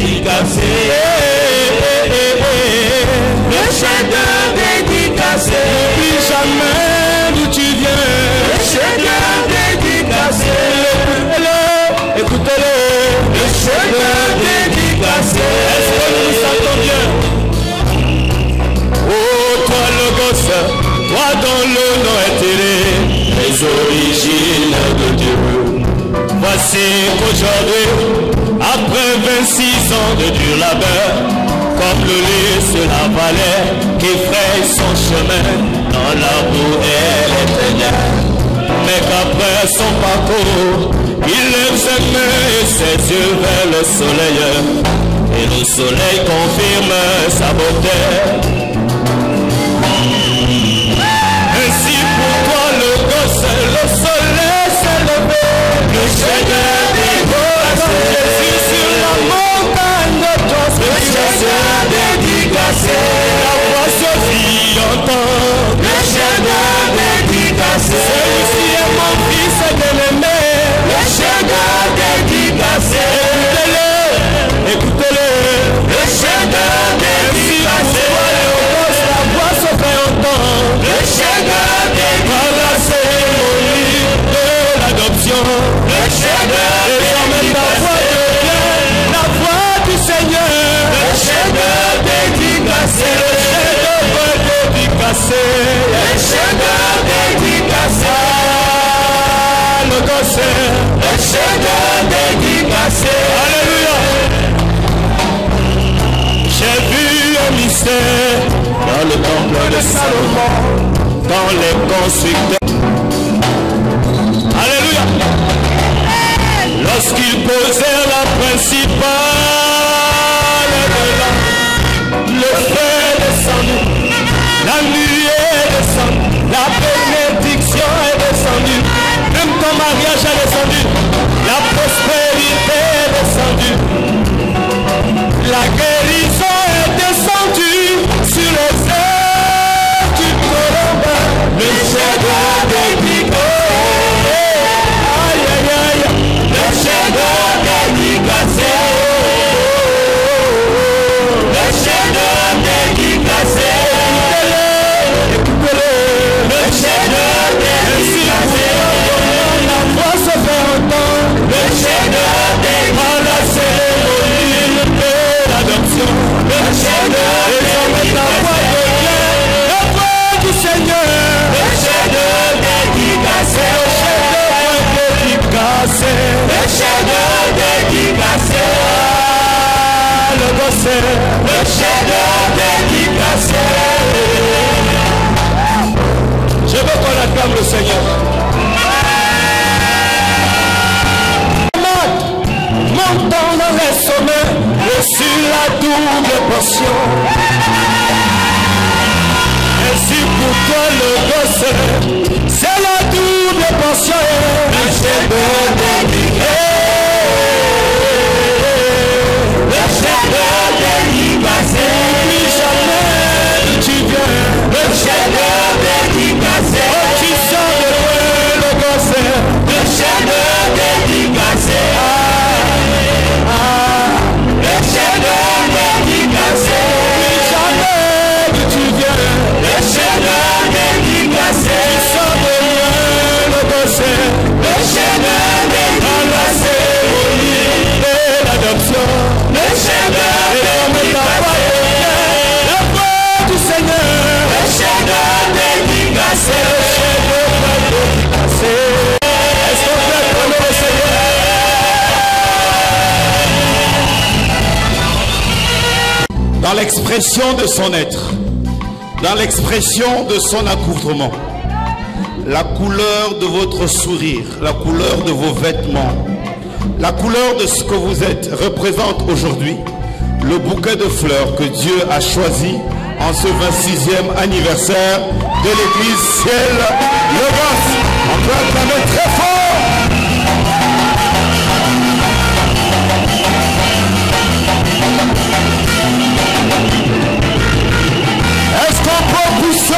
dédicacé. Le chef-d'œuvre dédicacé. N'oublie jamais d'où tu viens. Le chef-d'œuvre dédicacé. Écoutez-le. Le chef-d'œuvre dédicacé. Est-ce que nous nous sentons bien? Oh, toi le gosse, toi dont le nom est tiré, les origines de Dieu. Voici qu'aujourd'hui, après 26 ans de dur labeur, comme le lait sur la vallée qui fraye son chemin dans la boue et les ténèbres, mais qu'après son parcours, il lève ses mains et ses yeux vers le soleil, et le soleil confirme sa beauté. Ainsi pour toi le gosse, le soleil s'est levé, le chef-d'œuvre dédicacé. Jésus sur la montagne de transfiguration, Le chef-d'œuvre dédicacé. la voix se fit entendre. Le chef-d'œuvre dédicacé. Celui-ci est mon fils bien-aimé. Le chef-d'œuvre dédicacé. Écoutez-le, écoutez-le. Le chef-d'œuvre dédicacé. La voix se fait entendre. Le chef-d'œuvre Par la cérémonie de l'adoption. Le chef-d'œuvre Désormais ta voix devient la voix du Seigneur. Le chef-d'œuvre dédicacé. Le chef-d'œuvre dédicacé. Le chef-d'œuvre dédicacé. Ah, le gosse. Le chef-d'œuvre dédicacé. Alléluia. J'ai vu un mystère dans le temple de Salomon, dans les constructeurs. Alléluia. Lorsqu'ils posèrent la principale de le feu est descendu, la nuit est descendue, la bénédiction est descendue, même ton mariage est descendu, la prospérité est descendue, la guérison est descendue sur les ailes du colombe. Le chef-d'œuvre dédicacé. Aïe aïe aïe. Le chef-d'œuvre dédicacé. Le chef-d'œuvre dédicacé. Écoutez-le. Le chef-d'œuvre dédicacé. La voix se fait entendre. Le chef-d'œuvre Par la cérémonie de l'adoption. Le chef-d'œuvre Désormais ta voix devient la voix du Seigneur. Le chef-d'œuvre dédicacé. Dédicacé. Le chef-d'œuvre dédicacé. Ah, le gosse. Le chef-d'œuvre dédicacé. Je veux qu'on acclame le Seigneur. Montons dans les sommets et sur la double portion. Ainsi pour toi le gosse, c'est la double portion. Le chef-d'œuvre dédicacé. Le chef-d'œuvre dédicacé. N'oublie jamais d'où tu viens. Le chef-d'œuvre dédicacé. Oh, tu sors de loin le gosse. Le chef-d'œuvre dédicacé. Le chef-d'œuvre dédicacé. N'oublie jamais d'où tu viens. Le chef-d'œuvre dédicacé. Tu sors de loin le gosse. Le chef-d'œuvre Dans la dédicacé. cérémonie de l'adoption. Le chef-d'œuvre Désormais ta voix dédicacé. devient la voix du Seigneur. Le chef-d'œuvre dédicacé. Est-ce qu'on peut acclamer le Seigneur? Dans l'expression de son être, dans l'expression de son accoutrement, la couleur de votre sourire, la couleur de vos vêtements, la couleur de ce que vous êtes représente aujourd'hui le bouquet de fleurs que Dieu a choisi en ce 26e anniversaire de l'église Ciel le Gosse. On peut acclamer très fort. Est-ce qu'on peut pousser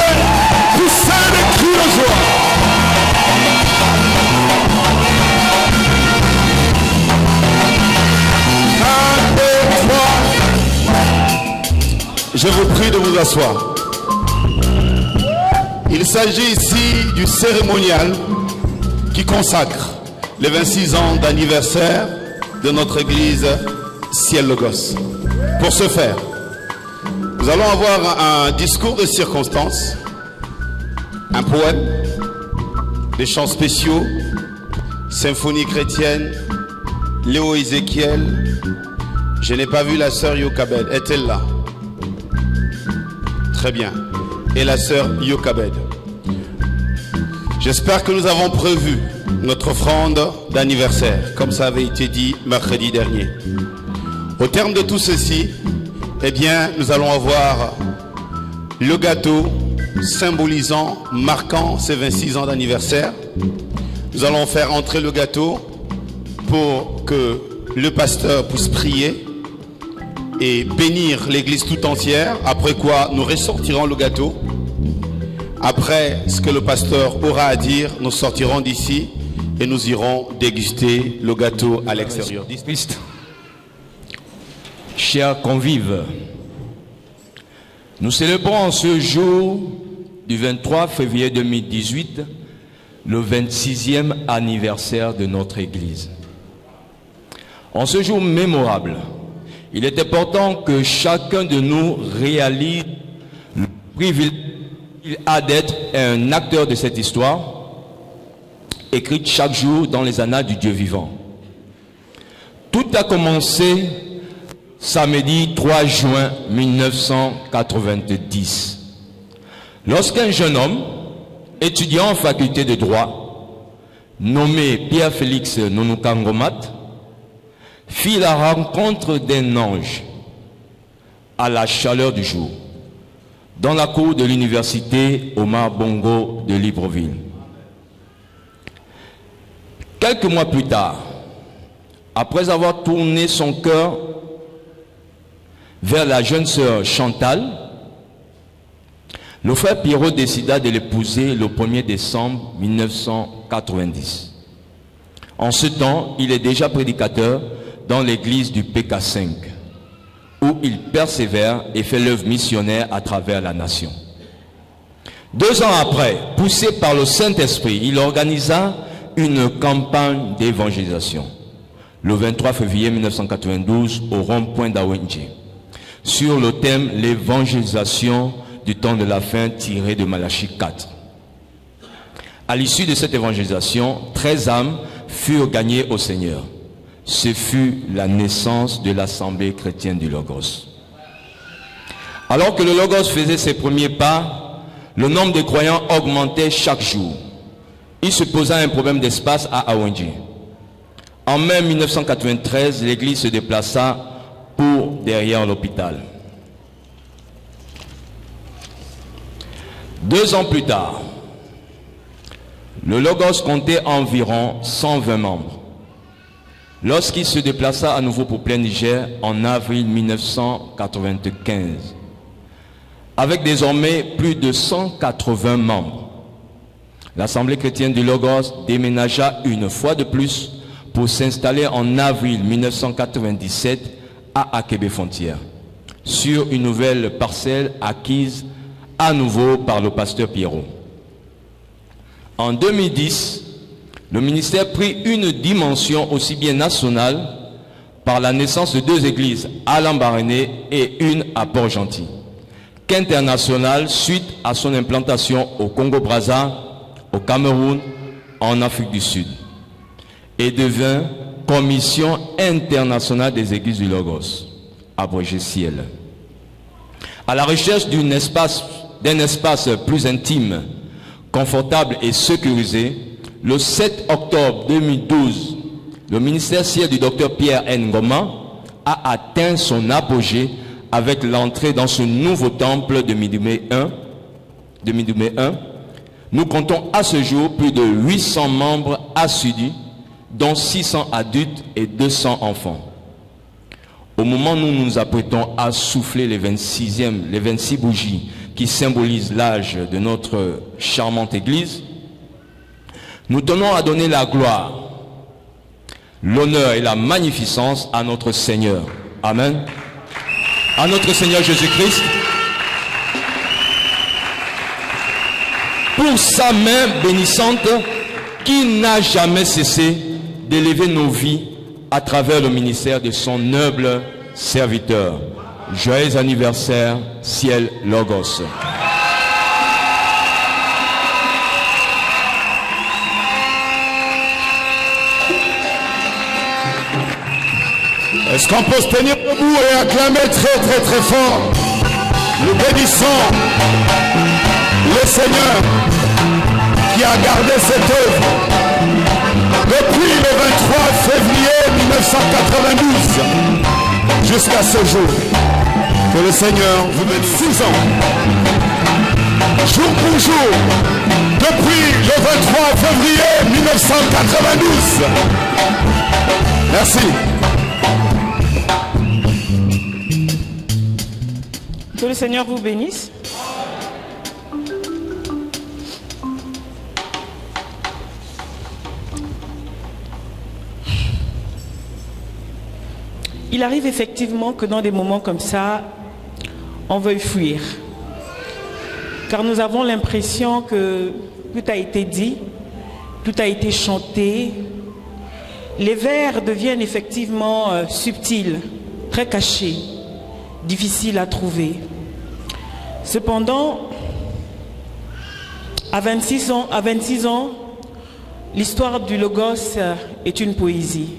des cris de joie? Un, deux, trois. Je vous prie de vous asseoir. Il s'agit ici du cérémonial qui consacre les 26 ans d'anniversaire de notre église Ciel Logos. Pour ce faire, nous allons avoir un discours de circonstance, un poème, des chants spéciaux, symphonie chrétienne, Léo Ézéchiel. Je n'ai pas vu la sœur Yokabed. Est-elle là? Très bien. Et la sœur Yokabed. J'espère que nous avons prévu notre offrande d'anniversaire, comme ça avait été dit mercredi dernier. Au terme de tout ceci, eh bien, nous allons avoir le gâteau symbolisant, marquant ces 26 ans d'anniversaire. Nous allons faire entrer le gâteau pour que le pasteur puisse prier et bénir l'église tout entière, après quoi nous ressortirons le gâteau. Après ce que le pasteur aura à dire, nous sortirons d'ici et nous irons déguster le gâteau à l'extérieur. Chers convives, nous célébrons en ce jour du 23 février 2018 le 26e anniversaire de notre Église. En ce jour mémorable, il est important que chacun de nous réalise le privilège qu'il a d'être un acteur de cette histoire, écrite chaque jour dans les annales du Dieu vivant. Tout a commencé samedi 3 juin 1990, lorsqu'un jeune homme, étudiant en faculté de droit, nommé Pierre-Félix Nonukangomat, fit la rencontre d'un ange à la chaleur du jour, dans la cour de l'université Omar Bongo de Libreville. Quelques mois plus tard, après avoir tourné son cœur vers la jeune sœur Chantal, le frère Pierrot décida de l'épouser le 1er décembre 1990. En ce temps, il est déjà prédicateur dans l'église du PK5, où il persévère et fait l'œuvre missionnaire à travers la nation. 2 ans après, poussé par le Saint-Esprit, il organisa une campagne d'évangélisation, le 23 février 1992, au rond-point d'Awenji, sur le thème « L'évangélisation du temps de la fin » tiré de Malachie 4. À l'issue de cette évangélisation, 13 âmes furent gagnées au Seigneur. Ce fut la naissance de l'Assemblée chrétienne du Logos. Alors que le Logos faisait ses premiers pas, le nombre de croyants augmentait chaque jour. Il se posa un problème d'espace à Awenji. En mai 1993, l'église se déplaça pour derrière l'hôpital. 2 ans plus tard, le Logos comptait environ 120 membres. Lorsqu'il se déplaça à nouveau pour plein Niger en avril 1995, avec désormais plus de 180 membres, l'Assemblée chrétienne du Logos déménagea une fois de plus pour s'installer en avril 1997 à Akebe-Fontière, sur une nouvelle parcelle acquise à nouveau par le pasteur Pierrot. En 2010, le ministère prit une dimension aussi bien nationale par la naissance de 2 églises à Lambaréné et une à Port-Gentil, qu'internationale suite à son implantation au Congo-Brazza, au Cameroun, en Afrique du Sud, et devint Commission internationale des églises du Logos, abrégé Ciel. À la recherche d'un espace plus intime, confortable et sécurisé, le 7 octobre 2012, le ministère Ciel du docteur Pierre Ngoma a atteint son apogée avec l'entrée dans ce nouveau temple de Midumé 1. Nous comptons à ce jour plus de 800 membres assidus, dont 600 adultes et 200 enfants. Au moment où nous nous apprêtons à souffler les 26 bougies qui symbolisent l'âge de notre charmante église, nous tenons à donner la gloire, l'honneur et la magnificence à notre Seigneur. Amen. À notre Seigneur Jésus-Christ, pour sa main bénissante qui n'a jamais cessé d'élever nos vies à travers le ministère de son noble serviteur. Joyeux anniversaire, Ciel Logos. Est-ce qu'on peut se tenir debout et acclamer très très très fort? Nous bénissons le Seigneur qui a gardé cette œuvre depuis le 23 février 1992 jusqu'à ce jour. Que le Seigneur vous mette 6 ans, jour pour jour, depuis le 23 février 1992. Merci. Que le Seigneur vous bénisse. Il arrive effectivement que dans des moments comme ça, on veuille fuir. Car nous avons l'impression que tout a été dit, tout a été chanté. Les vers deviennent effectivement subtils, très cachés, difficiles à trouver. Cependant, à 26 ans, l'histoire du Logos est une poésie.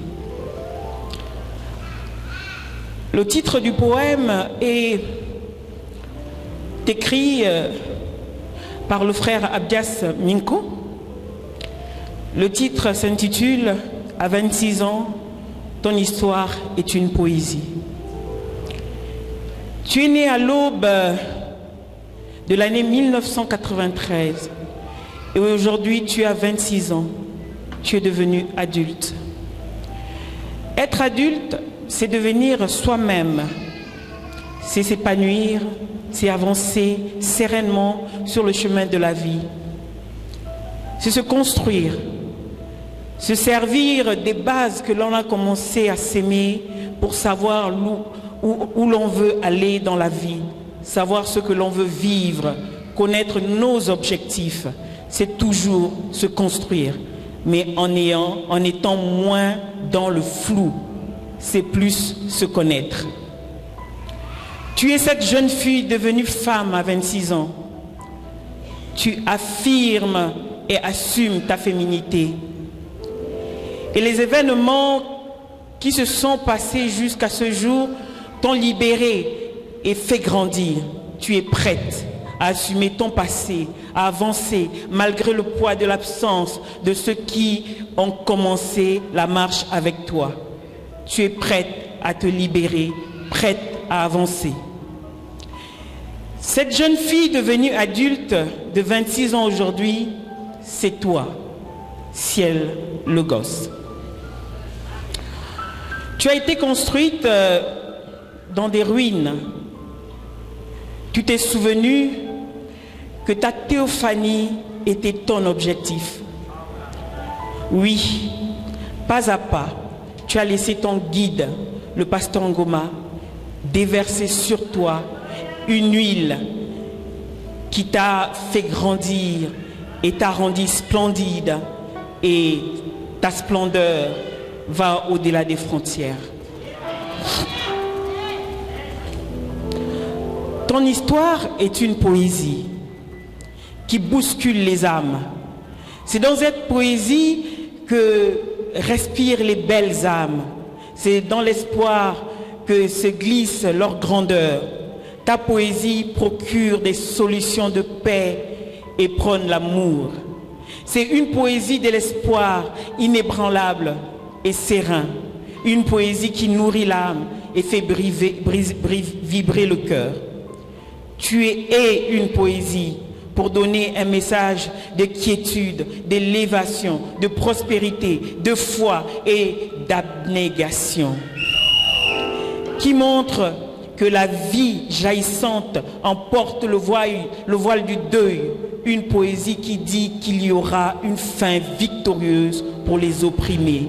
Le titre du poème est écrit par le frère Abdias Minko. Le titre s'intitule « À 26 ans, ton histoire est une poésie ». Tu es né à l'aube de l'année 1993 et aujourd'hui tu as 26 ans. Tu es devenu adulte. Être adulte, c'est devenir soi-même. C'est s'épanouir, c'est avancer sereinement sur le chemin de la vie. C'est se construire, se servir des bases que l'on a commencé à s'aimer pour savoir où l'on veut aller dans la vie, savoir ce que l'on veut vivre, connaître nos objectifs. C'est toujours se construire, mais en étant moins dans le flou. C'est plus se connaître. Tu es cette jeune fille devenue femme à 26 ans. Tu affirmes et assumes ta féminité. Et les événements qui se sont passés jusqu'à ce jour t'ont libéré et fait grandir. Tu es prête à assumer ton passé, à avancer malgré le poids de l'absence de ceux qui ont commencé la marche avec toi. Tu es prête à te libérer, prête à avancer. Cette jeune fille devenue adulte de 26 ans aujourd'hui, c'est toi, Ciel Logos. Tu as été construite dans des ruines. Tu t'es souvenu que ta théophanie était ton objectif. Oui, pas à pas, tu as laissé ton guide, le pasteur Ngoma, déverser sur toi une huile qui t'a fait grandir et t'a rendu splendide, et ta splendeur va au-delà des frontières. Ton histoire est une poésie qui bouscule les âmes. C'est dans cette poésie que respirent les belles âmes. C'est dans l'espoir que se glisse leur grandeur. Ta poésie procure des solutions de paix et prône l'amour. C'est une poésie de l'espoir inébranlable et serein. Une poésie qui nourrit l'âme et fait vibrer le cœur. Tu es une poésie pour donner un message de quiétude, d'élévation, de prospérité, de foi et d'abnégation, qui montre que la vie jaillissante emporte le voile du deuil. Une poésie qui dit qu'il y aura une fin victorieuse pour les opprimés,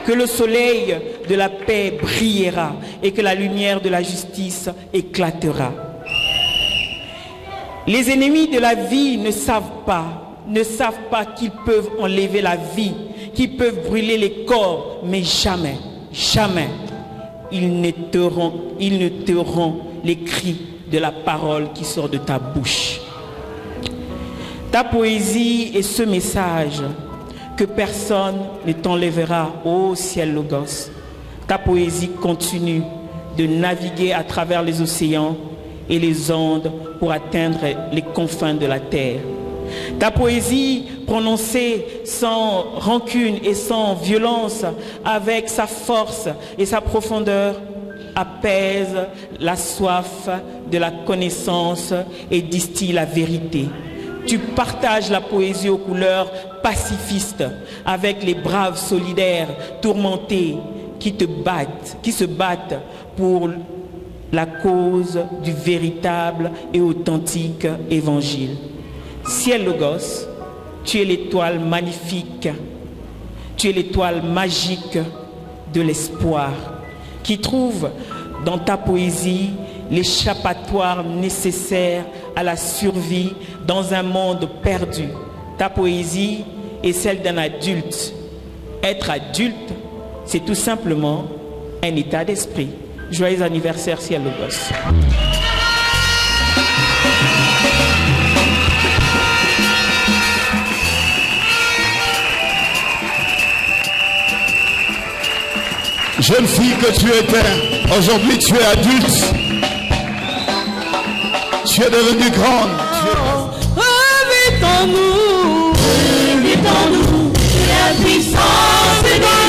que le soleil de la paix brillera et que la lumière de la justice éclatera. Les ennemis de la vie ne savent pas qu'ils peuvent enlever la vie, qu'ils peuvent brûler les corps, mais jamais, jamais, ils ne tairont les cris de la parole qui sort de ta bouche. Ta poésie est ce message que personne ne t'enlèvera, ô ciel Logos. Ta poésie continue de naviguer à travers les océans et les ondes pour atteindre les confins de la terre. Ta poésie prononcée sans rancune et sans violence, avec sa force et sa profondeur, apaise la soif de la connaissance et distille la vérité. Tu partages la poésie aux couleurs pacifistes avec les braves solidaires tourmentés qui se battent pour la cause du véritable et authentique évangile. Ciel Logos, tu es l'étoile magnifique, tu es l'étoile magique de l'espoir qui trouve dans ta poésie l'échappatoire nécessaire à la survie dans un monde perdu. Ta poésie est celle d'un adulte. Être adulte, c'est tout simplement un état d'esprit. Joyeux anniversaire, Ciel Logos. Jeune fille que tu étais, aujourd'hui tu es adulte. Tu es devenue grande. Revêtons-nous de la puissance de Dieu.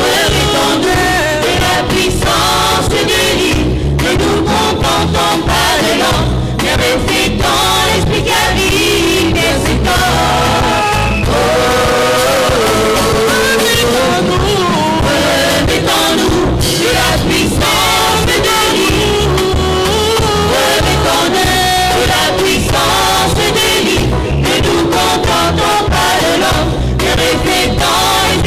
Revêtons-nous de la puissance de Dieu. Ne nous contentons pas de l'homme, mais reflétons l'esprit qui habite dans ce corps. Revêtons-nous de la puissance de Dieu. De la puissance de Dieu, ne nous contentons pas de l'homme, mais reflétons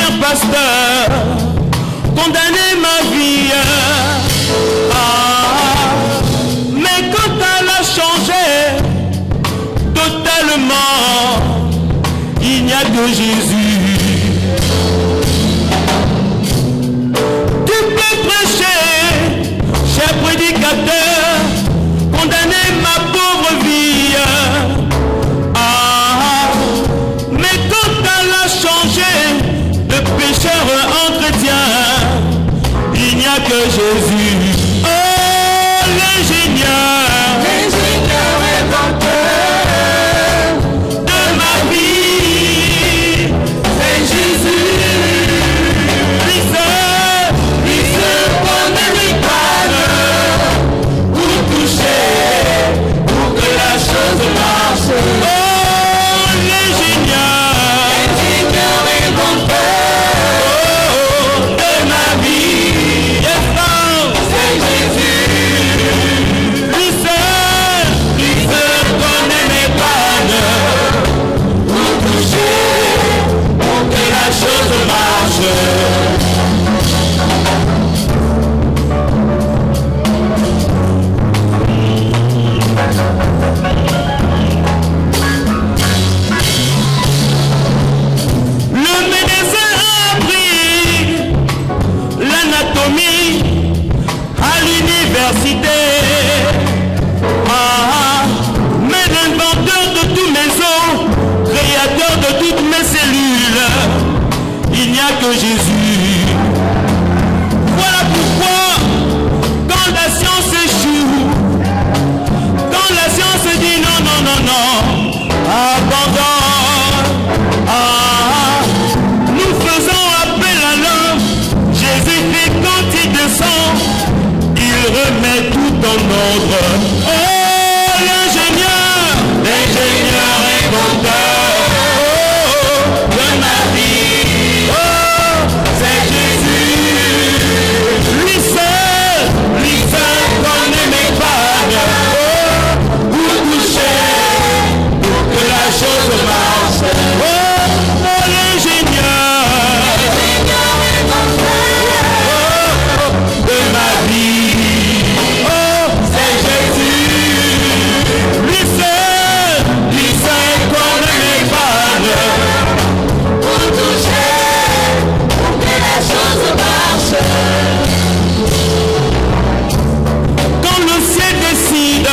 père pasteur, condamné ma vie. Mais quand elle a changé totalement, il n'y a que Jésus. Tu peux prêcher, cher prédicateur, condamner ma pauvre vie. Mais quand elle a changé de pécheur en chrétien, il n'y a que Jésus. Oh, l'ingénieur inventeur de ma vie, c'est Jésus. Lui seul connaît les pannes pour toucher, pour que la chose marche. Oh, l'ingénieur inventeur de ma vie, c'est Jésus. Lui seul connaît mes pannes pour toucher, pour que la chose marche. Le médecin a appris l'anatomie à l'université. Mais l'inventeur de tous mes os, créateur de toutes mes cellules, il n'y a que Jésus. Voilà pourquoi, quand la science échoue, quand la science dit non, non, non, non, abandonne, nous faisons appel à l'homme. Jésus-Christ, quand il descend, il remet tout en ordre. Oh, l'ingénieur inventeur de ma vie, oh, c'est Jésus. Lui seul connaît mes pannes, oh, pour toucher, pour que la chose marche. Oh, l'ingénieur de ma vie, oh, c'est Jésus. Lui seul connaît mes pannes pour toucher, pour que la chose marche. Quand le ciel décide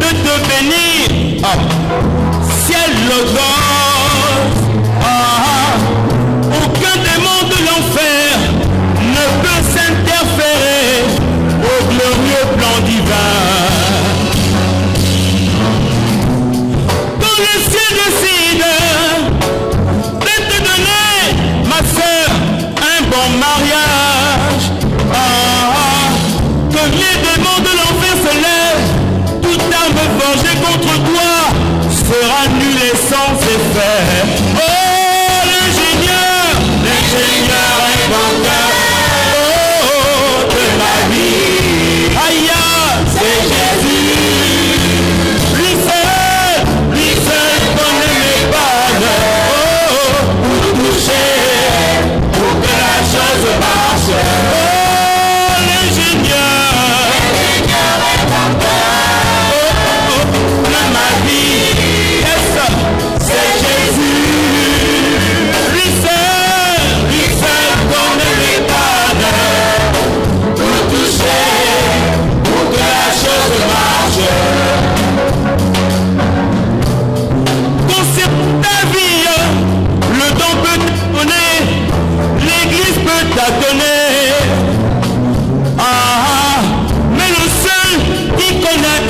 de te bénir, ciel le gosse, aucun démon de l'enfer ne peut s'interférer au glorieux plan divin. Quand le ciel décide de te donner, ma sœur, un bon mariage, que les démons de l'enfer se lèvent, toute arme forgée contre toi sera nulle sans effet. Oh, l'ingénieur inventeur, oh, de ma vie, aïe, c'est Jésus. Lui seul connaît mes pannes, oh, pour toucher, pour que la chose marche. Oh, l'ingénieur inventeur de ma vie, c'est Jésus. Lui seul connaît mes pannes pour toucher, pour que la chose marche. Concernant ta vie, le temps peut t'abonner, l'église peut t'adonner. Mais le seul qui connaît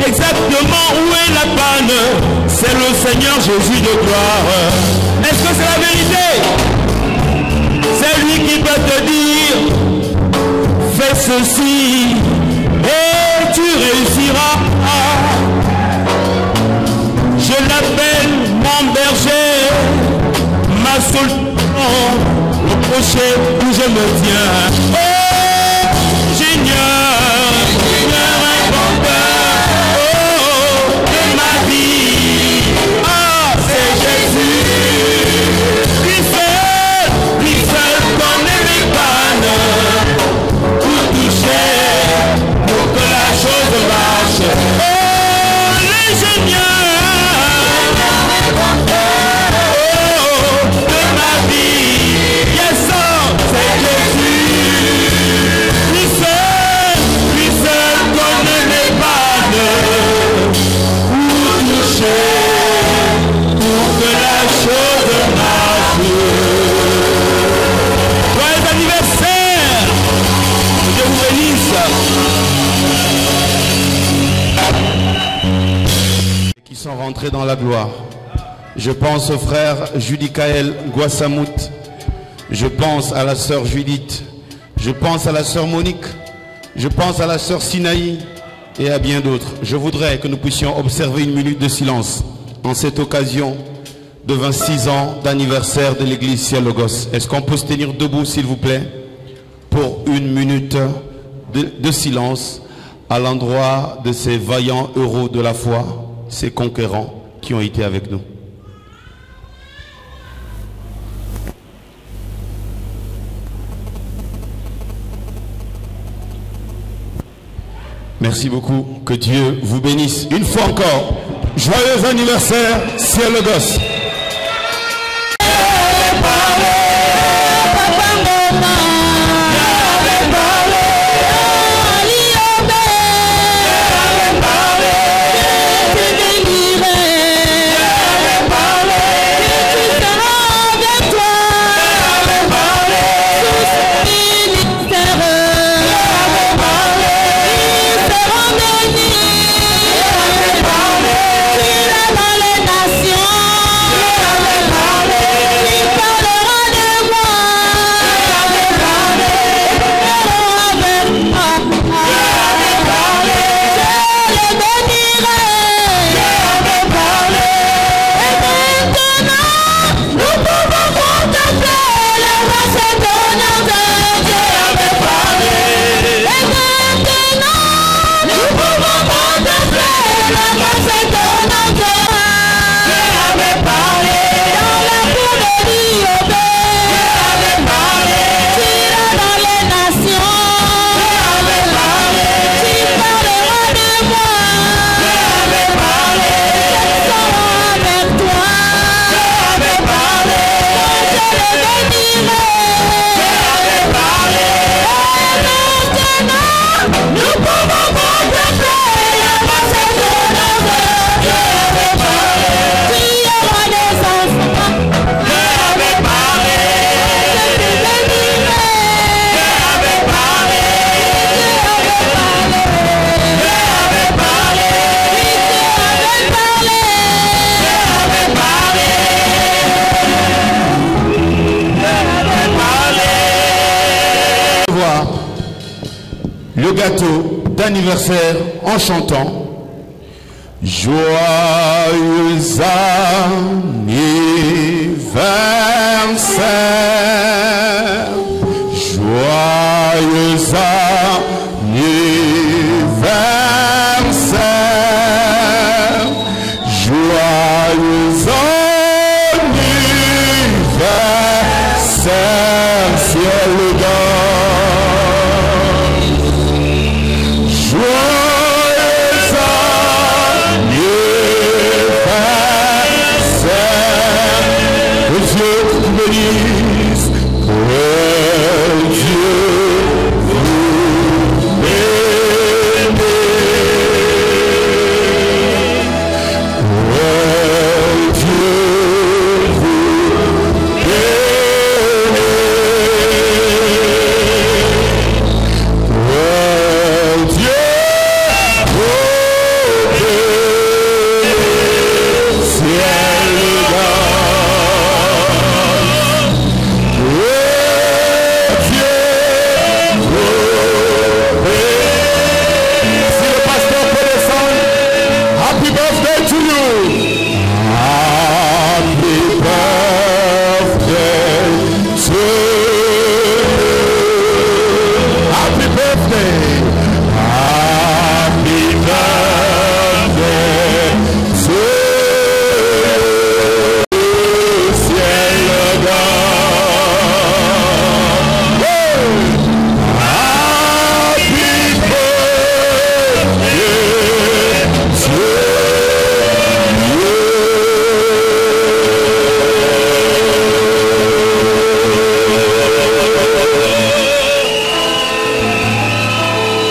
exactement où est la panne, c'est le Seigneur Jésus de gloire. Est-ce que c'est la vérité? C'est lui qui peut te dire, fais ceci et tu réussiras. Je l'appelle mon berger, ma solution au crochet où je me tiens. Oh, Seigneur inventeur, oh, de ma vie, ah, c'est Jésus. Lui seul entrer dans la gloire. Je pense au frère Judicaël Guassamout. Je pense à la sœur Judith. Je pense à la sœur Monique. Je pense à la sœur Sinaï et à bien d'autres. Je voudrais que nous puissions observer une minute de silence en cette occasion de 26 ans d'anniversaire de l'église Ciel Logos. Est-ce qu'on peut se tenir debout, s'il vous plaît, pour une minute de silence à l'endroit de ces vaillants héros de la foi, ces conquérants qui ont été avec nous. Merci beaucoup. Que Dieu vous bénisse. Une fois encore, joyeux anniversaire, Ciel Logos. Le gâteau d'anniversaire en chantant joyeux anniversaire, joyeux anniversaire, joyeux anniversaire, Ciel Logos.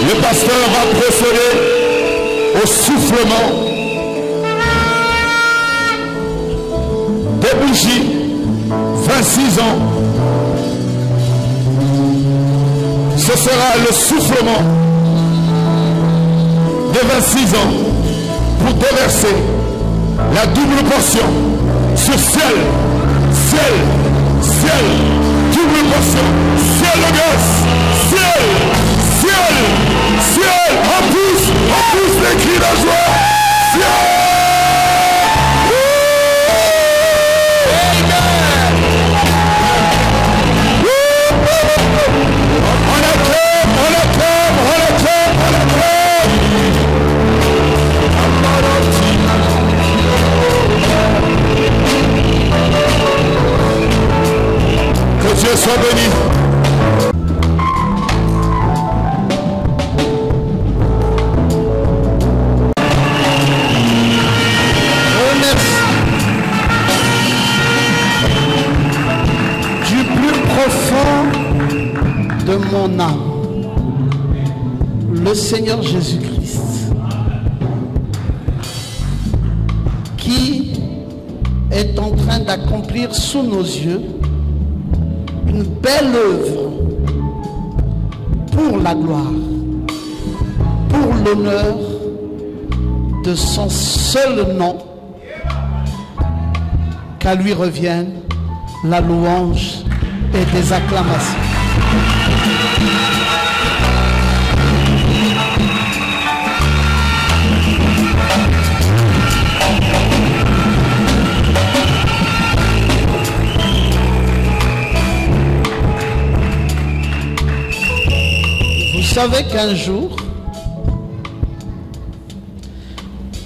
Le pasteur va procéder au soufflement des bougies, 26 ans. Ce sera le soufflement des 26 ans pour déverser La double portion. Ce ciel, ciel, ciel, double portion. Ciel de grâce, ciel, ciel, ciel. On pousse les cris de joie. Ciel. Que Dieu soit béni. Du plus profond de mon âme, le Seigneur Jésus-Christ, qui est en train d'accomplir sous nos yeux une belle œuvre pour la gloire, pour l'honneur de son seul nom, qu'à lui revienne la louange et des acclamations. Vous savez qu'un jour,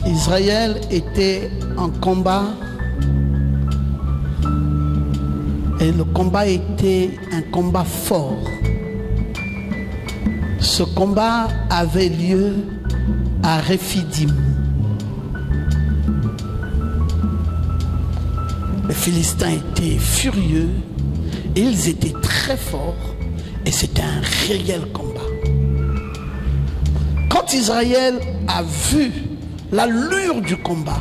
Israël était en combat et le combat était un combat fort. Ce combat avait lieu à Réphidim. Les Philistins étaient furieux, et ils étaient très forts et c'était un réel combat. Quand Israël a vu l'allure du combat,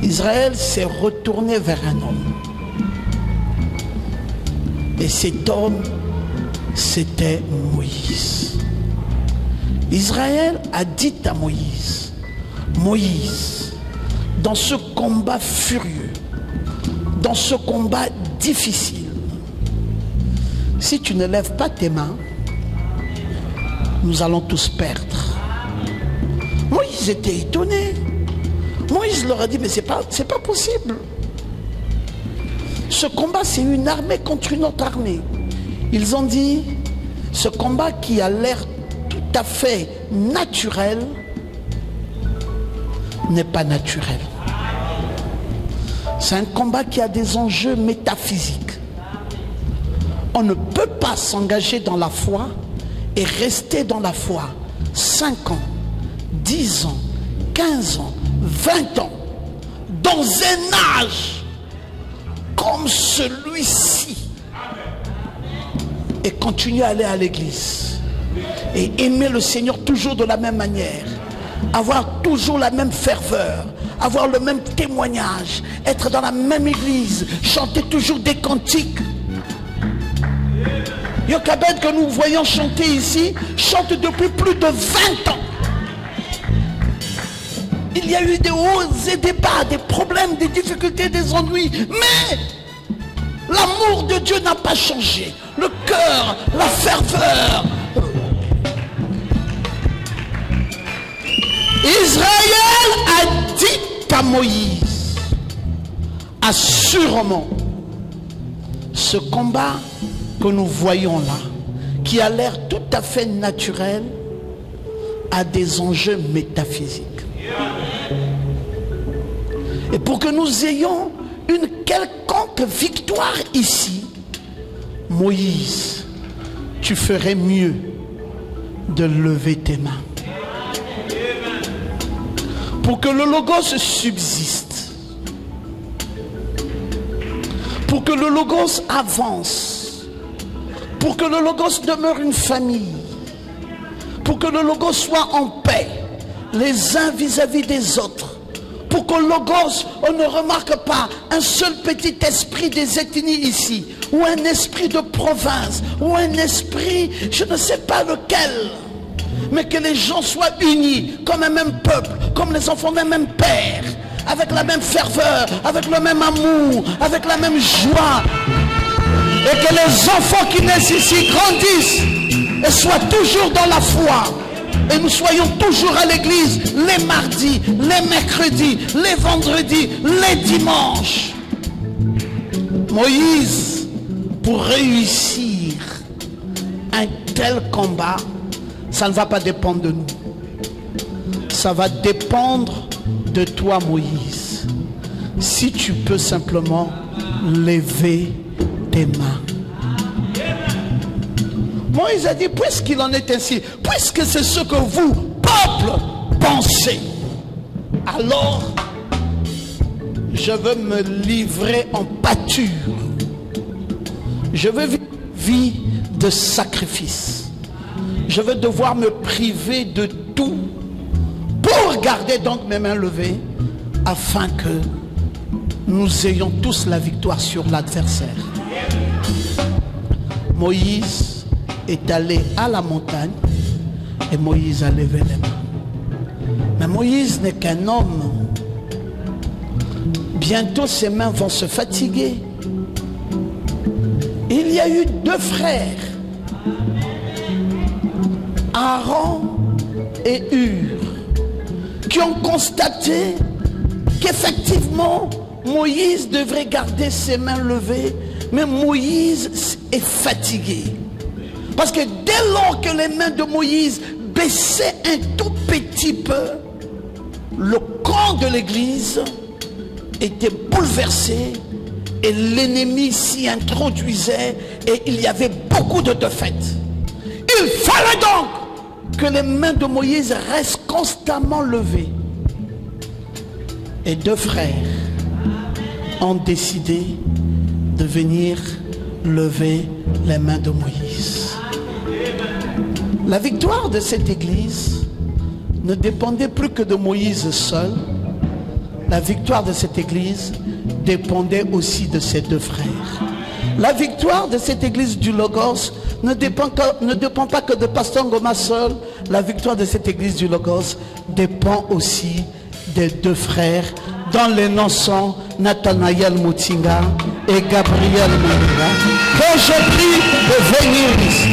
Israël s'est retourné vers un homme. Et cet homme, c'était Moïse. Israël a dit à Moïse, Moïse, dans ce combat furieux, dans ce combat difficile, si tu ne lèves pas tes mains, nous allons tous perdre. Moïse était étonné. Moïse leur a dit, mais c'est pas possible. Ce combat, c'est une armée contre une autre armée. Ils ont dit, ce combat qui a l'air tout à fait naturel, n'est pas naturel. C'est un combat qui a des enjeux métaphysiques. On ne peut pas s'engager dans la foi et rester dans la foi 5 ans, 10 ans, 15 ans, 20 ans, dans un âge comme celui-ci, et continuer à aller à l'église et aimer le Seigneur toujours de la même manière, avoir toujours la même ferveur, avoir le même témoignage, être dans la même église, chanter toujours des cantiques. Jochebed, que nous voyons chanter ici, chante depuis plus de 20 ans. Il y a eu des hauts et des bas, des problèmes, des difficultés, des ennuis, mais l'amour de Dieu n'a pas changé. Le cœur, la ferveur. Israël a dit à Moïse, assurément, ce combat que nous voyons là, qui a l'air tout à fait naturel, a des enjeux métaphysiques. Et pour que nous ayons une quelconque victoire ici, Moïse, tu ferais mieux de lever tes mains. Pour que le logos subsiste, pour que le logos avance, pour que le logos demeure une famille, pour que le logos soit en paix les uns vis-à-vis des autres, pour que le logos, on ne remarque pas un seul petit esprit des ethnies ici, ou un esprit de province, ou un esprit, je ne sais pas lequel, mais que les gens soient unis comme un même peuple, comme les enfants d'un même père, avec la même ferveur, avec le même amour, avec la même joie. Et que les enfants qui naissent ici grandissent et soient toujours dans la foi. Et nous soyons toujours à l'église les mardis, les mercredis, les vendredis, les dimanches. Moïse, pour réussir un tel combat, ça ne va pas dépendre de nous. Ça va dépendre de toi, Moïse. Si tu peux simplement lever tes mains. Moïse a dit, puisqu'il en est ainsi, puisque c'est ce que vous, peuple, pensez, alors je veux me livrer en pâture. Je veux vivre une vie de sacrifice. Je veux devoir me priver de tout pour garder donc mes mains levées afin que nous ayons tous la victoire sur l'adversaire. Moïse est allé à la montagne et Moïse a levé les mains. Mais Moïse n'est qu'un homme. Bientôt ses mains vont se fatiguer. Il y a eu deux frères, Aaron et Hur, qui ont constaté qu'effectivement Moïse devrait garder ses mains levées, mais Moïse est fatigué. Parce que dès lors que les mains de Moïse baissaient un tout petit peu, le camp de l'église était bouleversé et l'ennemi s'y introduisait et il y avait beaucoup de défaites. Il fallait donc que les mains de Moïse restent constamment levées. Et deux frères ont décidé de venir lever les mains de Moïse. La victoire de cette église ne dépendait plus que de Moïse seul. La victoire de cette église dépendait aussi de ses deux frères. La victoire de cette église du Logos ne dépend pas que de Pasteur Ngoma seul. La victoire de cette église du Logos dépend aussi des deux frères dont les noms sont Nathanaël Moutinga et Gabriel Moutinga, que je prie de venir ici.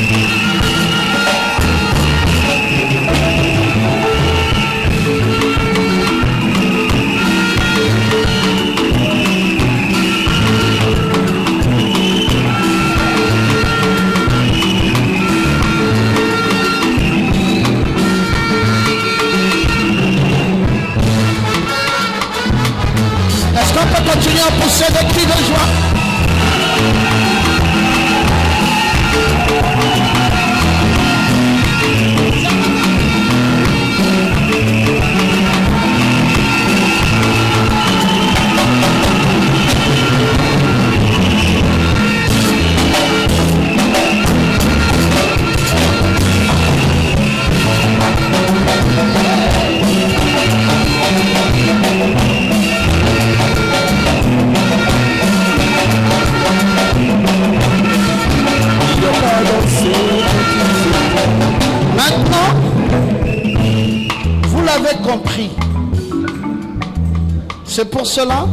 Continuez à pousser des cris de joie. Compris. C'est pour cela,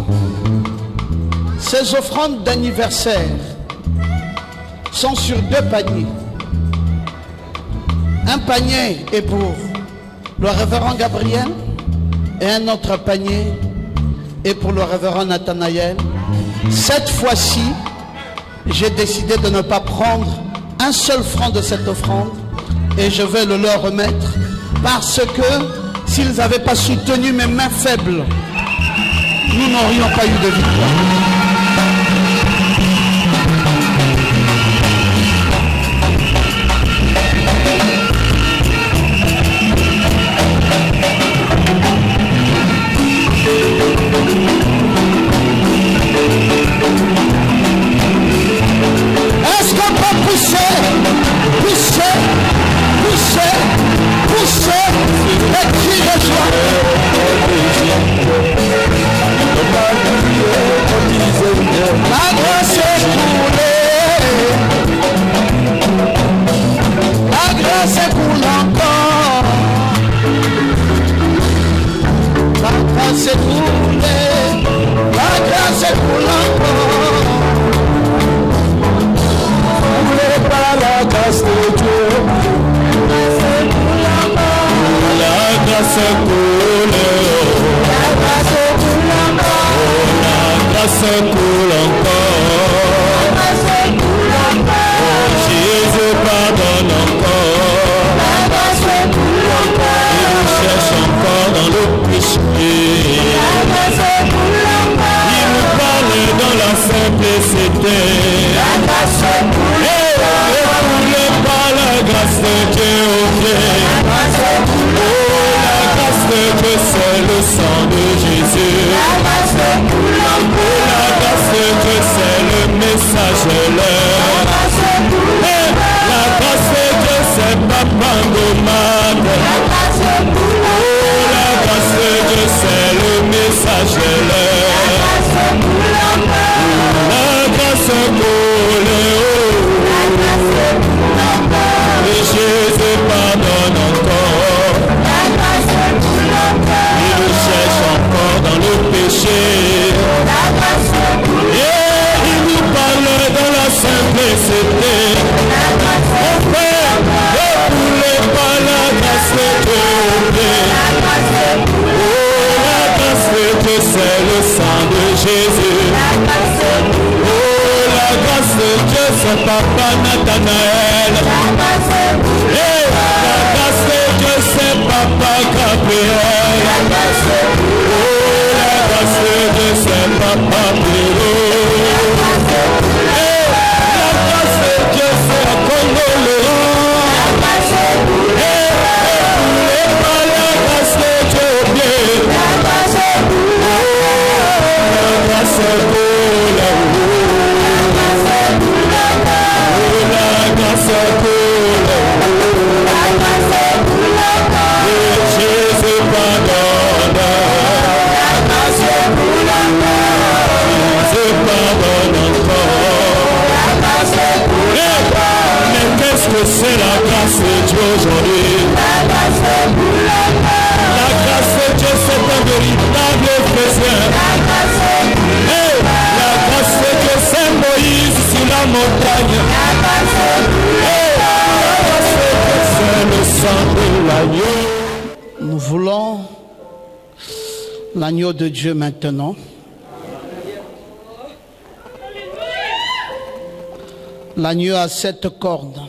ces offrandes d'anniversaire sont sur deux paniers. Un panier est pour le révérend Gabriel et un autre panier est pour le révérend Nathanaël. Cette fois-ci, j'ai décidé de ne pas prendre un seul franc de cette offrande et je vais le leur remettre parce que s'ils n'avaient pas soutenu mes mains faibles, nous n'aurions pas eu de victoire. Est-ce qu'on peut pousser, pousser, pousser, pousser et crier de joie? La grâce est coulée, la grâce est coulée encore. Écoulé par la grâce de Dieu au pied. La grâce de Dieu, c'est le sang de Jésus. La grâce de Dieu, c'est le message de l'heure. La grâce de Dieu, c'est Papa Nomade. La grâce de Dieu, c'est le message de l'heure. La grâce coule, et Jésus pardonne encore. Il nous cherche encore dans le péché. Et il nous parle dans la simplicité. Mon frère, ne voulez pas la grâce de Dieu. La grâce de Dieu, c'est le sang de Jésus. La grâce de Dieu, c'est Papa Nathanaël. Et la grâce de Dieu, c'est Papa Gabriel. La grâce de Dieu, c'est Papa Piro. Et la grâce de Dieu, c'est Congo Laurent. Et pas la grâce de Dieu bien. La grâce coule. La grâce coule. Et Jésus pardonne. Jésus pardonne encore. Mais qu'est-ce que c'est la grâce de Dieu aujourd'hui? La grâce de Dieu, c'est un véritable Efésien. Et la grâce de Dieu, c'est Moïse sur la montagne. Et la grâce de Dieu, c'est le sang de l'agneau. Nous voulons l'agneau de Dieu maintenant. L'agneau a 7 cornes.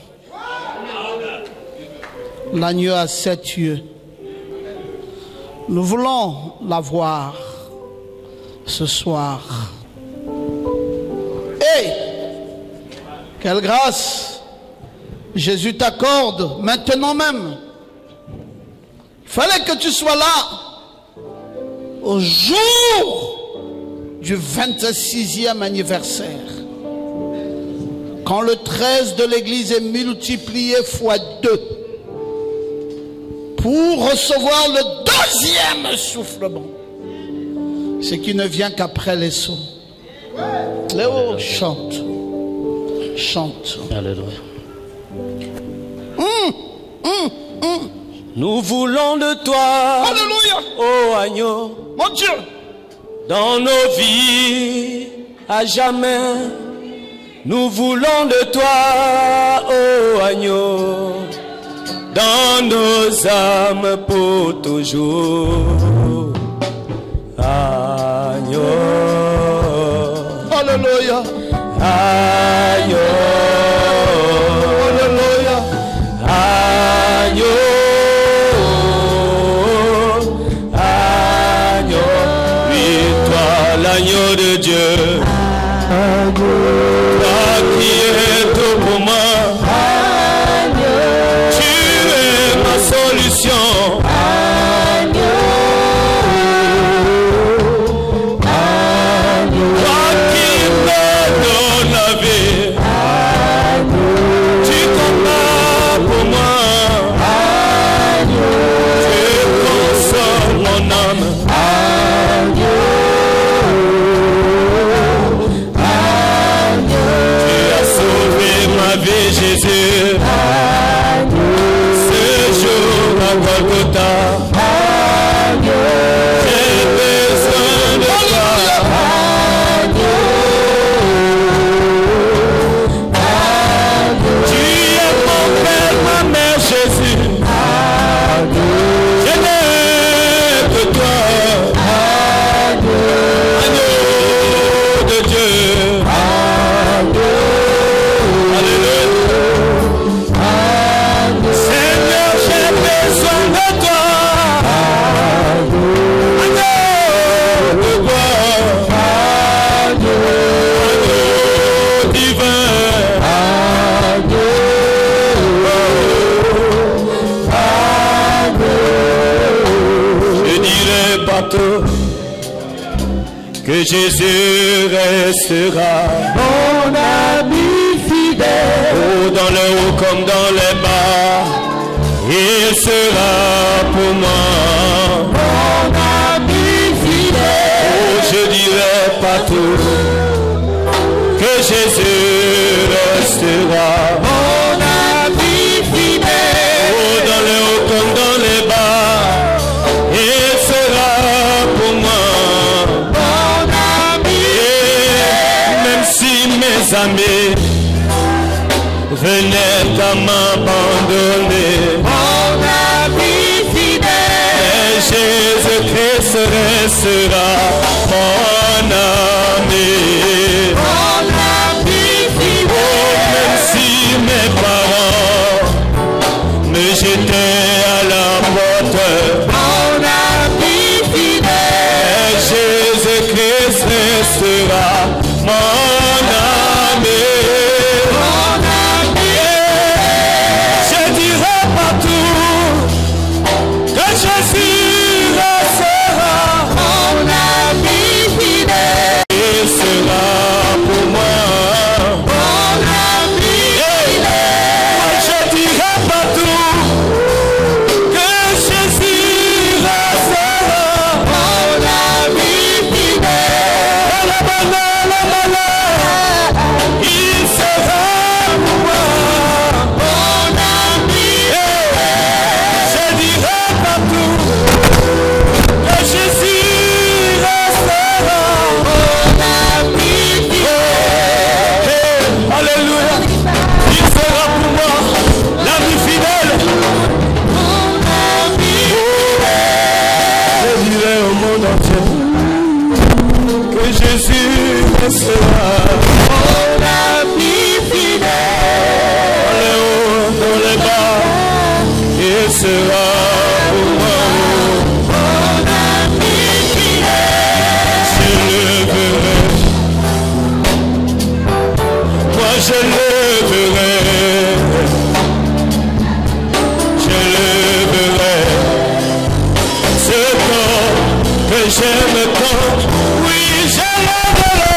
L'agneau a 7 yeux. Nous voulons l'avoir ce soir. Et quelle grâce Jésus t'accorde maintenant même. Il fallait que tu sois là au jour du 26e anniversaire. Quand le 13 de l'église est multiplié fois 2 pour recevoir le 2e soufflement. Ce qui ne vient qu'après les sauts. Léo, chante. Chante. Alléluia. Nous voulons de toi. Alléluia. Oh agneau. Mon Dieu. Dans nos vies, à jamais. Nous voulons de toi, oh agneau. Dans nos âmes pour toujours. Agneau. Alléluia. Agneau. Alléluia. Agneau. Agneau. Oui, toi l'agneau de Dieu. Toi qui es tout pour moi. Tu es ma solution. Toi qui me donnes la vie. Tu combats pour moi. Tu consoles mon âme. Jésus, ce jour à Golgotha, j'ai besoin de toi. Tu es mon père, ma mère, Jésus. Je n'ai que toi, agneau de Dieu. Divin. que Jésus restera mon ami fidèle. Oh, dans le haut comme dans les bas, il sera pour moi Mon ami fidèle. Oh, je dirai partout que Jésus restera Mon ami fidèle. Oh, dans le haut comme dans les bas, il sera pour moi Mon ami Et même si mes amis venaient à m'abandonner, Mon ami fidèle. Jésus-Christ restera mon ami. Mon ami fidèle. Même si mes parents me jetaient à la porte, Mon ami fidèle. Jésus-Christ restera mon ami. Mon ami. Je dirai partout que Jésus restera. Mon ami fidèle. Il sera pour moi. Mon ami fidèle. Moi je dirai partout que Jésus restera. Mon ami fidèle. La il sera pour moi. Mon ami Je dirai partout que Jésus restera. mon ami fidèle. Alléluia. Il sera pour moi l'ami fidèle. Mon ami Je dirai au monde entier que Jésus restera. mon ami fidèle. Dans les hauts, dans les bas, il sera pour moi. Mon ami fidèle. Je le verrai. Moi je le verrai. Je le verrai. Ce corps que j'aime tant, oui je le verrai.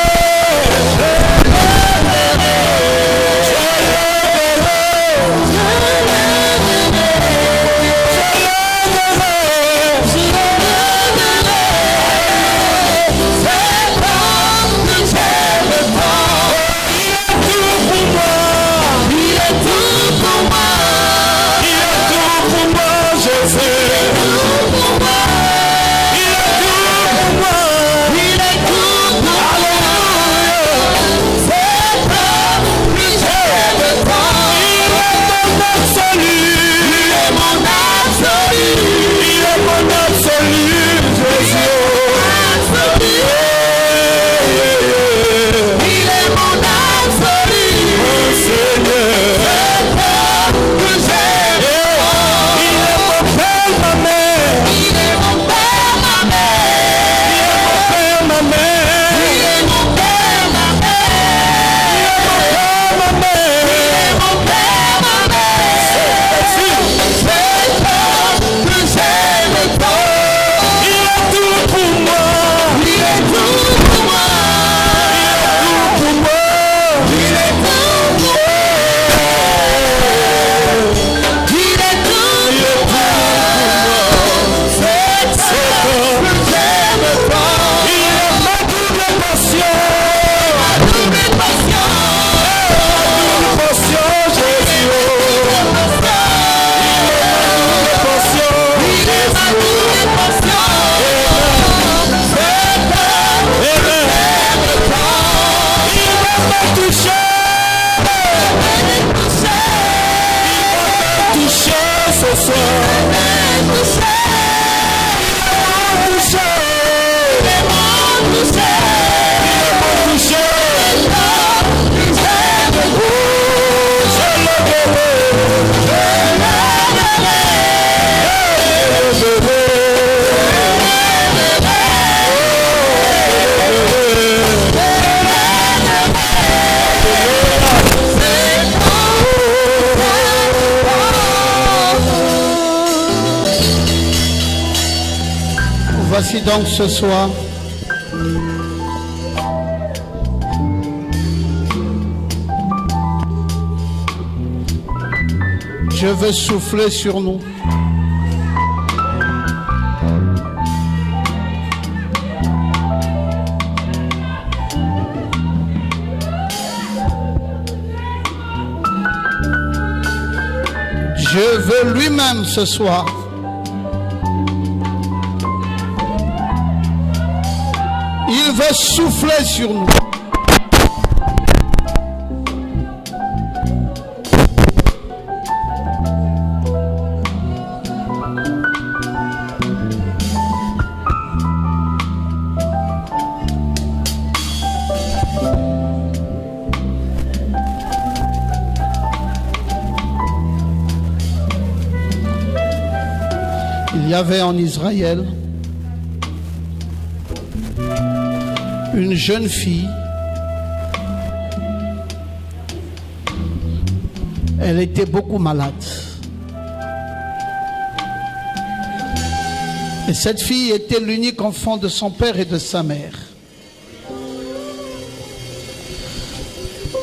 Voici donc ce soir Je veux souffler sur nous. Dieu veut lui-même ce soir il veut souffler sur nous. Il y avait en Israël une jeune fille. Elle était beaucoup malade. Et cette fille était l'unique enfant de son père et de sa mère.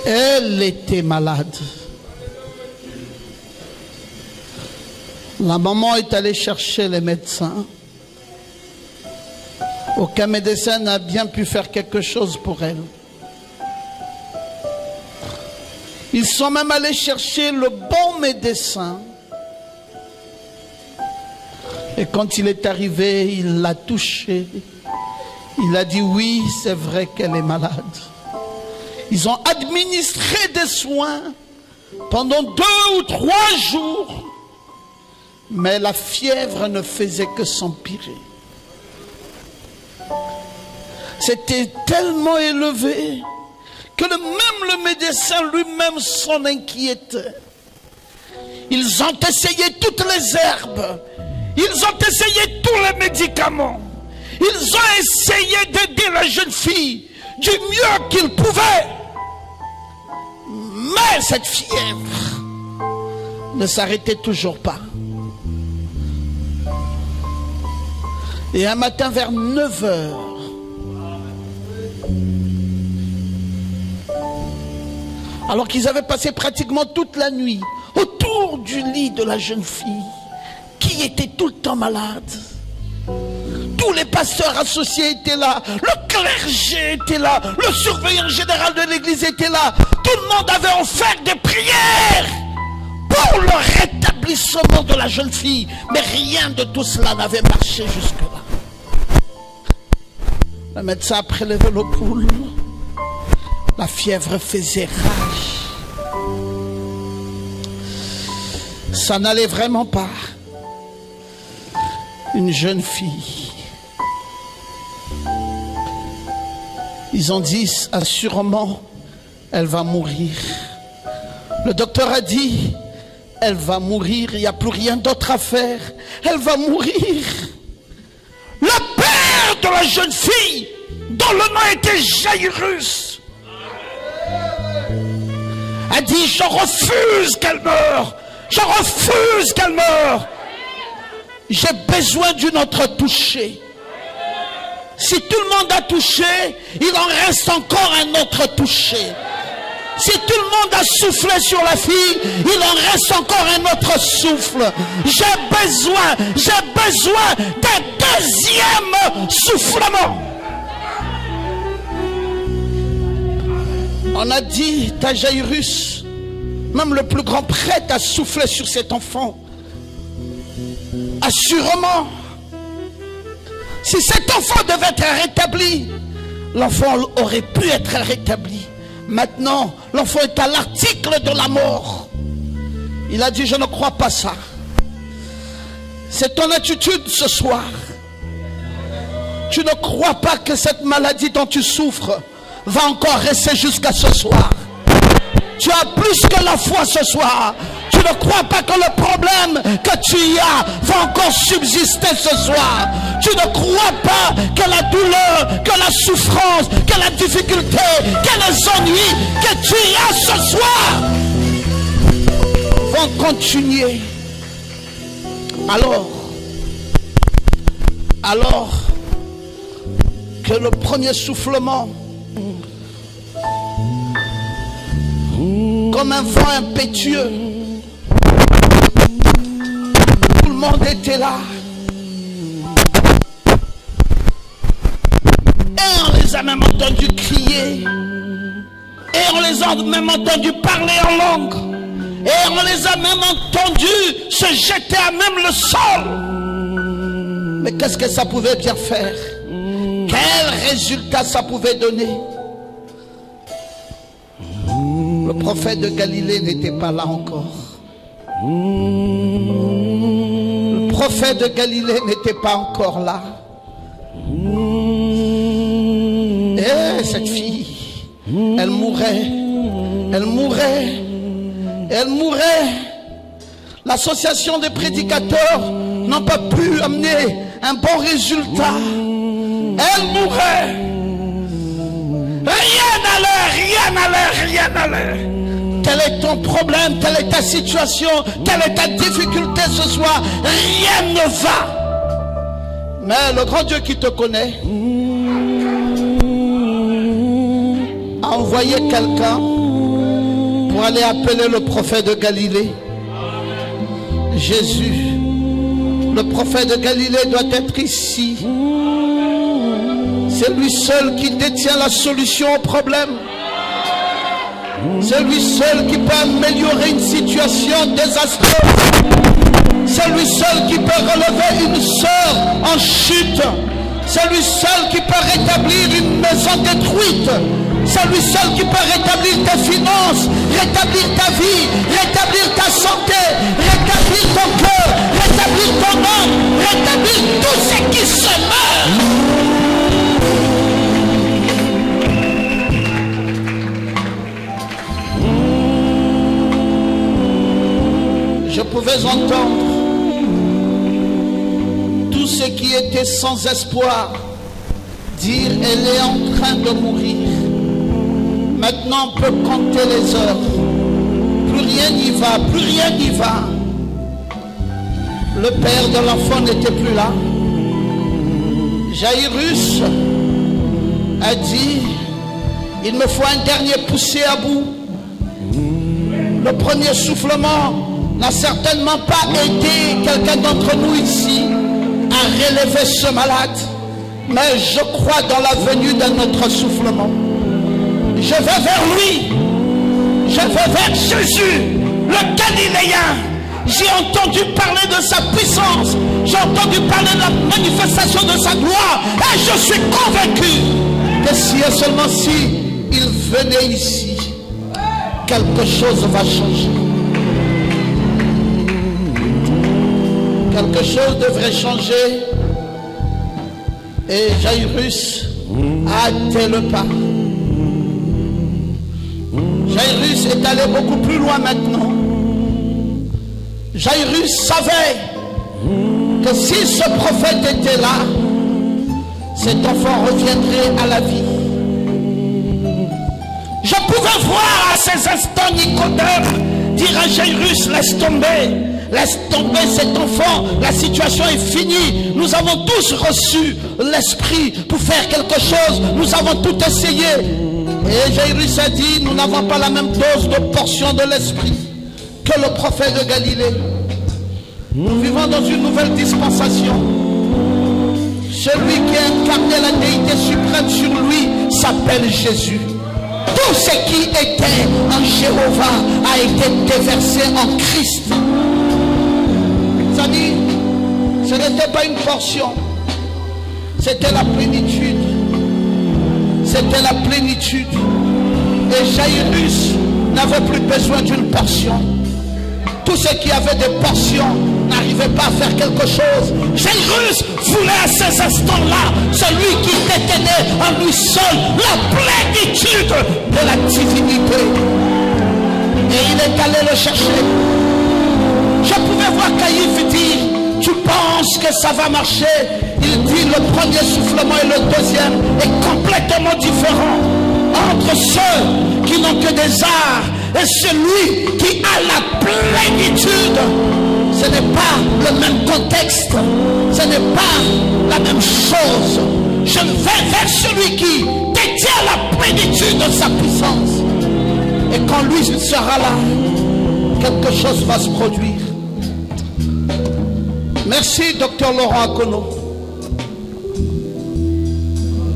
Elle était malade. La maman est allée chercher les médecins. Aucun médecin n'a bien pu faire quelque chose pour elle. Ils sont même allés chercher le bon médecin. Et quand il est arrivé, il l'a touchée. Il a dit oui, c'est vrai qu'elle est malade. Ils ont administré des soins pendant 2 ou 3 jours. Mais la fièvre ne faisait que s'empirer. C'était tellement élevé que même le médecin lui-même s'en inquiétait. Ils ont essayé toutes les herbes. Ils ont essayé tous les médicaments. Ils ont essayé d'aider la jeune fille du mieux qu'ils pouvaient. Mais cette fièvre ne s'arrêtait toujours pas. Et un matin vers 9 heures, alors qu'ils avaient passé pratiquement toute la nuit autour du lit de la jeune fille, qui était tout le temps malade. Tous les pasteurs associés étaient là, le clergé était là, le surveillant général de l'église était là. Tout le monde avait offert des prières pour le rétablissement de la jeune fille. Mais rien de tout cela n'avait marché jusque-là. Le médecin a prélevé le pouls. La fièvre faisait rage. Ça n'allait vraiment pas. Une jeune fille. Ils ont dit assurément, elle va mourir. Le docteur a dit, elle va mourir, il n'y a plus rien d'autre à faire. Elle va mourir. Le père de la jeune fille, dont le nom était Jairus, a dit, je refuse qu'elle meure. Je refuse qu'elle meure. J'ai besoin d'une autre touchée. Si tout le monde a touché, il en reste encore un autre touché. Si tout le monde a soufflé sur la fille, il en reste encore un autre souffle. J'ai besoin d'un deuxième soufflement. On a dit à Jairus, même le plus grand prêtre a soufflé sur cet enfant. Assurément, si cet enfant devait être rétabli, l'enfant aurait pu être rétabli. Maintenant, l'enfant est à l'article de la mort. Il a dit, je ne crois pas ça. C'est ton attitude ce soir. Tu ne crois pas que cette maladie dont tu souffres va encore rester jusqu'à ce soir. Tu as plus que la foi ce soir. Tu ne crois pas que le problème que tu y as va encore subsister ce soir. Tu ne crois pas que la douleur, que la souffrance, que la difficulté, que les ennuis que tu y as ce soir vont continuer. Alors que le premier soufflement, comme un vent impétueux, monde était là. Et on les a même entendus crier. Et on les a même entendus parler en langue. Et on les a même entendus se jeter à même le sol. Mais qu'est-ce que ça pouvait bien faire? Quel résultat ça pouvait donner? Le prophète de Galilée n'était pas là encore. Le prophète de Galilée n'était pas encore là. Et cette fille, elle mourait. Elle mourait. Elle mourait. L'association des prédicateurs n'a pas pu amener un bon résultat. Elle mourait. Rien n'allait, rien n'allait, rien n'allait. Quel est ton problème? Quelle est ta situation? Quelle est ta difficulté ce soir? Rien ne va. Mais le grand Dieu qui te connaît a envoyé quelqu'un pour aller appeler le prophète de Galilée. Jésus, le prophète de Galilée doit être ici. C'est lui seul qui détient la solution au problème. C'est lui seul qui peut améliorer une situation désastreuse. C'est lui seul qui peut relever une sœur en chute. C'est lui seul qui peut rétablir une maison détruite. C'est lui seul qui peut rétablir tes finances, rétablir ta vie, rétablir ta santé, rétablir ton cœur, rétablir ton âme, rétablir tout ce qui se meurt. Je pouvais entendre tous ceux qui étaient sans espoir dire elle est en train de mourir. Maintenant on peut compter les heures. Plus rien n'y va, plus rien n'y va. Le père de l'enfant n'était plus là. Jairus a dit, il me faut un dernier poussé à bout. Le premier soufflement n'a certainement pas aidé quelqu'un d'entre nous ici à relever ce malade. Mais je crois dans la venue d'un autre soufflement. Je vais vers lui. Je vais vers Jésus, le Galiléen. J'ai entendu parler de sa puissance. J'ai entendu parler de la manifestation de sa gloire. Et je suis convaincu que si et seulement si il venait ici, quelque chose va changer. Quelque chose devrait changer. Et Jairus a hâté le pas. Jairus est allé beaucoup plus loin maintenant. Jairus savait que si ce prophète était là, cet enfant reviendrait à la vie. Je pouvais voir à ces instants Nicodème dire à Jairus, laisse tomber cet enfant, la situation est finie. Nous avons tous reçu l'esprit pour faire quelque chose, nous avons tout essayé. Et Jairus a dit, nous n'avons pas la même dose de portion de l'esprit que le prophète de Galilée. Nous vivons dans une nouvelle dispensation. Celui qui a incarné la déité suprême sur lui s'appelle Jésus. Tout ce qui était en Jéhovah a été déversé en Christ. Ça dit, ce n'était pas une portion, c'était la plénitude. C'était la plénitude. Et Jairus n'avait plus besoin d'une portion. Tous ceux qui avaient des portions n'arrivaient pas à faire quelque chose. Jairus voulait à ces instants-là, celui qui détenait en lui seul la plénitude de la divinité. Et il est allé le chercher. Je pouvais voir Caïphe dire, tu penses que ça va marcher? Il dit, le premier soufflement et le deuxième est complètement différent entre ceux qui n'ont que des arts et celui qui a la plénitude. Ce n'est pas le même contexte, ce n'est pas la même chose. Je vais vers celui qui détient la plénitude de sa puissance. Et quand lui sera là, quelque chose va se produire. Merci, docteur Laurent Akono.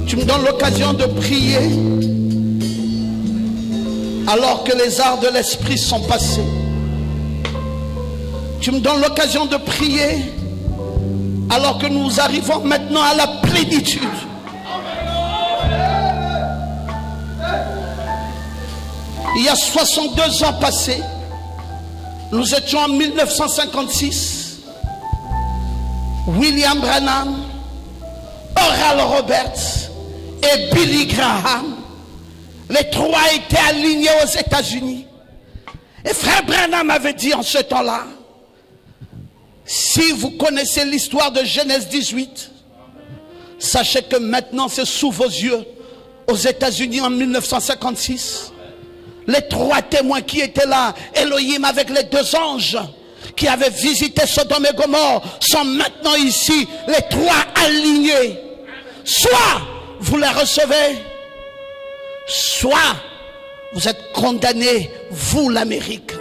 Tu me donnes l'occasion de prier alors que les arts de l'esprit sont passés. Tu me donnes l'occasion de prier alors que nous arrivons maintenant à la plénitude. Il y a 62 ans passés, nous étions en 1956. William Branham, Oral Roberts et Billy Graham, les trois étaient alignés aux États-Unis. Et frère Branham avait dit en ce temps-là, si vous connaissez l'histoire de Genèse 18, sachez que maintenant c'est sous vos yeux, aux États-Unis en 1956. Les trois témoins qui étaient là, Elohim avec les deux anges qui avaient visité Sodome et Gomorrhe, sont maintenant ici, les trois alignés. Soit vous les recevez, soit vous êtes condamnés, vous l'Amérique.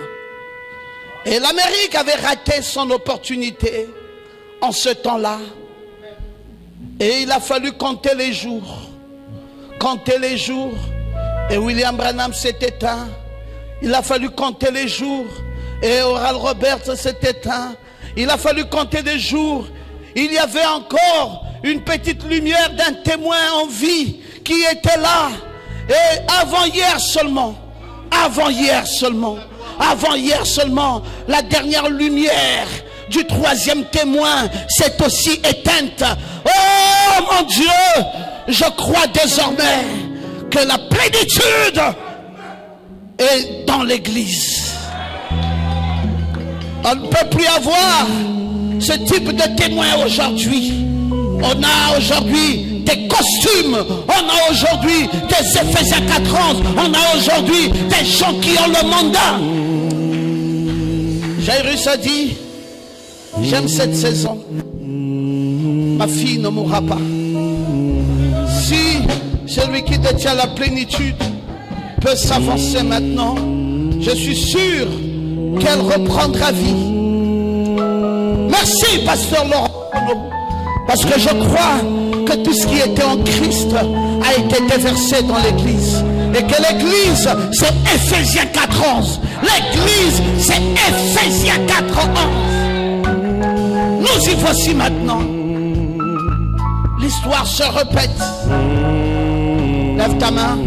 Et l'Amérique avait raté son opportunité en ce temps-là. Et il a fallu compter les jours. Compter les jours. Et William Branham s'est éteint. Il a fallu compter les jours. Et Oral Roberts s'est éteint. Il a fallu compter des jours. Il y avait encore une petite lumière d'un témoin en vie qui était là. Et avant-hier seulement, la dernière lumière du troisième témoin s'est aussi éteinte. Oh mon Dieu, je crois désormais que la plénitude est dans l'église. On ne peut plus avoir ce type de témoin aujourd'hui. On a aujourd'hui des costumes, on a aujourd'hui des Éphésiens 4:11, on a aujourd'hui des gens qui ont le mandat. Jairus a dit, j'aime cette saison, ma fille ne mourra pas. Si celui qui détient la plénitude peut s'avancer maintenant, je suis sûr qu'elle reprendra vie. Merci pasteur Laurent, parce que je crois que tout ce qui était en Christ a été déversé dans l'église. Et que l'église, c'est Éphésiens 4:11. L'église, c'est Éphésiens 4:11. Nous y voici maintenant. L'histoire se répète. Lève ta main.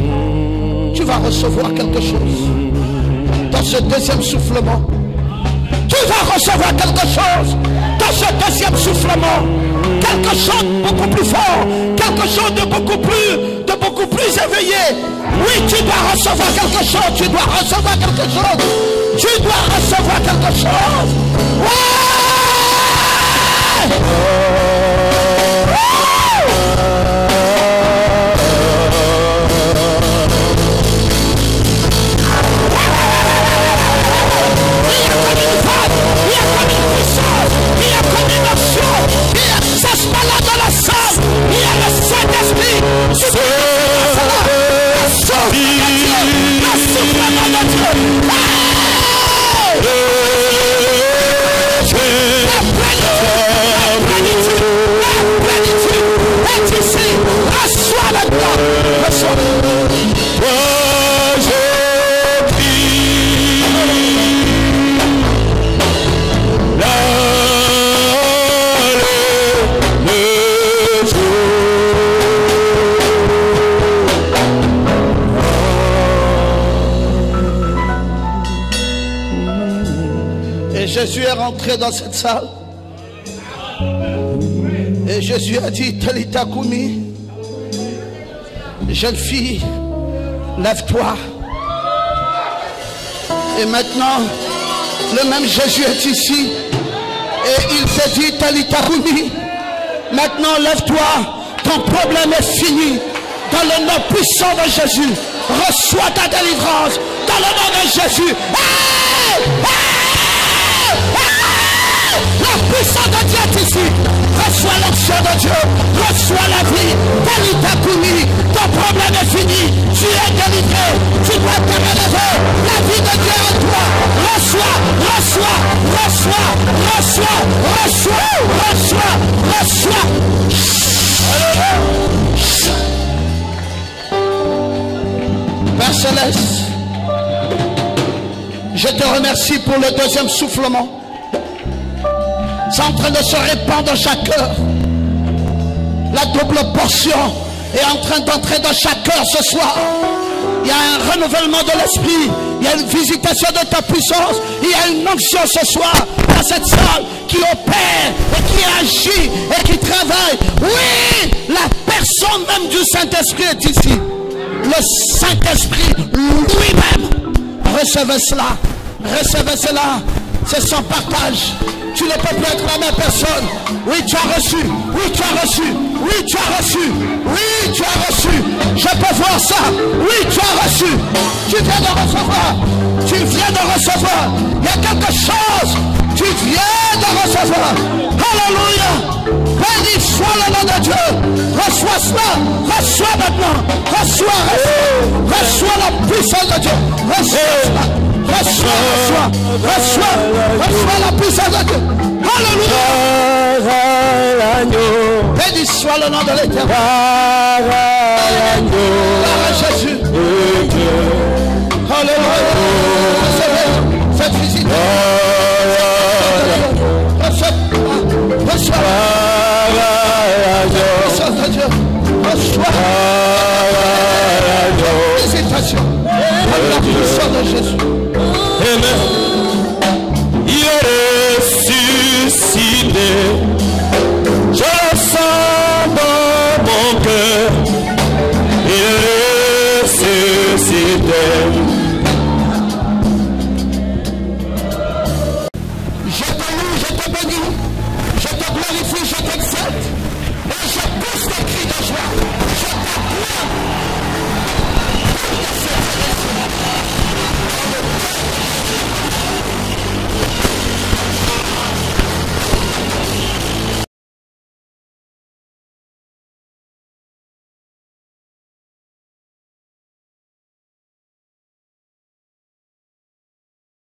Tu vas recevoir quelque chose. Dans ce deuxième soufflement. Tu vas recevoir quelque chose. Dans ce deuxième soufflement. Quelque chose de beaucoup plus fort. Quelque chose de beaucoup plus éveillé. Oui, tu dois recevoir quelque chose. Tu dois recevoir quelque chose. Tu dois recevoir quelque chose. Ouais! Jésus est rentré dans cette salle et Jésus a dit, Talita Koumi, jeune fille, lève-toi. Et maintenant, le même Jésus est ici et il te dit, Talita Koumi, maintenant lève-toi, ton problème est fini. Dans le nom puissant de Jésus, reçois ta délivrance dans le nom de Jésus. Hey! Hey! La puissance de Dieu est ici. Reçois l'action de Dieu. Reçois la vie. Talita Koumi, ton problème est fini. Tu es délivré. Tu dois te relever. La vie de Dieu en toi. Reçois, reçois, reçois, reçois, reçois, reçois, reçois. Père Céleste, je te remercie pour le deuxième soufflement. C'est en train de se répandre dans chaque cœur. La double portion est en train d'entrer dans chaque cœur ce soir. Il y a un renouvellement de l'esprit. Il y a une visitation de ta puissance. Il y a une onction ce soir dans cette salle qui opère et qui agit et qui travaille. Oui, la personne même du Saint-Esprit est ici. Le Saint-Esprit lui-même. Recevez cela. Recevez cela. C'est son partage. Tu ne peux plus être la même personne. Oui, tu as reçu. Oui, tu as reçu. Oui, tu as reçu. Oui, tu as reçu. Je peux voir ça. Oui, tu as reçu. Tu viens de recevoir. Tu viens de recevoir. Il y a quelque chose. Tu viens de recevoir. Alléluia. Béni soit le nom de Dieu. Reçois cela. Reçois maintenant. Reçois. Reçois la puissance de Dieu. Reçois cela. Reçois, reçois, reçois, reçois la puissance de Dieu. Alléluia. Béni soit le nom de l'Éternel. Gloire à Jésus. Alléluia.